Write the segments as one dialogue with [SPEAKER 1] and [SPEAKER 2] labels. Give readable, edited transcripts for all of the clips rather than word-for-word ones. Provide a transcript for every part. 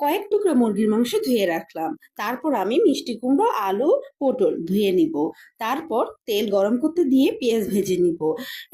[SPEAKER 1] কয়েক টুকরা মুরগির মাংস ধুয়ে রাখলাম। তারপর আমি মিষ্টি কুমড়ো, আলু, পটল ধুয়ে নিব। তারপর তেল গরম করতে দিয়ে পেঁয়াজ ভেজে নিব।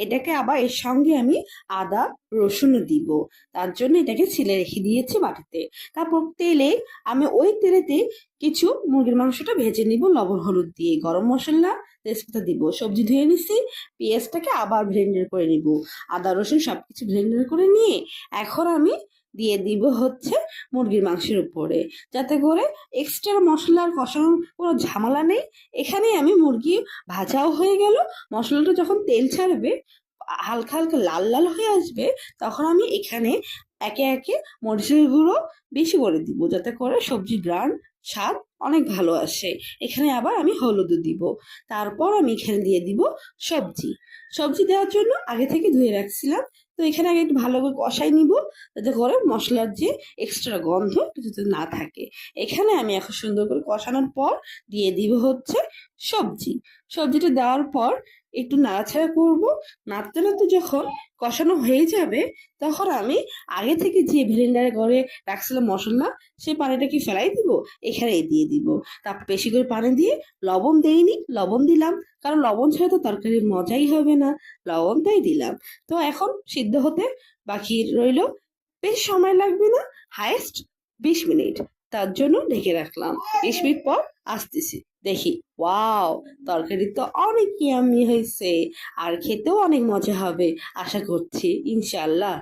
[SPEAKER 1] এটাকে আবার এর সঙ্গে আমি আদা রসুনও দিব। তার জন্য এটাকে ছিলে রেখে দিয়েছি বাটিতে। তারপর তেলে আমি ওই তেলেতে কিছু মুরগির মাংসটা ভেজে নিব লবণ হলুদ দিয়ে। গরম মশলা, তেজপাতা দিব। সবজি ধুয়ে নিছি। পেঁয়াজটাকে আবার ব্লেন্ডার করে নিব। আদা রসুন সবকিছু ব্লেন্ডার করে নিয়ে এখন আমি দিয়ে দিব হচ্ছে মুরগির মাংসের উপরে, যাতে করে এক্সট্রা মশলার কষানোর কোনো ঝামেলা নেই। এখানে আমি মুরগি ভাজাও হয়ে গেল। মশলাটা যখন তেল ছাড়বে, হালকা হালকা লাল লাল হয়ে আসবে, তখন আমি এখানে একে একে মরিচের গুঁড়ো বেশি করে দিব, যাতে করে সবজির গ্রান স্বাদ অনেক ভালো আসে। এখানে আবার আমি হলুদও দিব। তারপর আমি এখানে দিয়ে দিব সবজি। সবজি দেওয়ার জন্য আগে থেকে ধুয়ে রাখছিলাম। তো এখানে আগে একটু ভালো করে কষাই নিব, যাতে করে মশলার যে এক্সট্রা গন্ধ যাতে না থাকে। এখানে আমি এখন সুন্দর করে কষানোর পর দিয়ে দিব হচ্ছে সবজি। সবজিটা দেওয়ার পর একটু নাড়াচাড়া করব। নাড়তে নাড়তে যখন কষানো হয়ে যাবে, তখন আমি আগে থেকে যে ব্লেন্ডারে করে রাখছিলাম মশলা, সেই পানিটাকে ফেলাই দিব, এখানে দিয়ে দিব। তারপর বেশি করে পানি দিয়ে লবণ দেইনি, লবণ দিলাম, কারণ লবণ ছাড়া তো তরকারির মজাই হবে না। লবণটাই দিলাম। তো এখন সিদ্ধ হতে বাকি রইল। বেশ সময় লাগবে না, হায়েস্ট 20 মিনিট। তার জন্য ঢেকে রাখলাম। 20 মিনিট পর আসতেছি, দেখি ওয়াও, তরকারি তো অনেক ইয়াম্মি হয়েছে, আর খেতেও অনেক মজা হবে আশা করছি, ইনশাল্লাহ।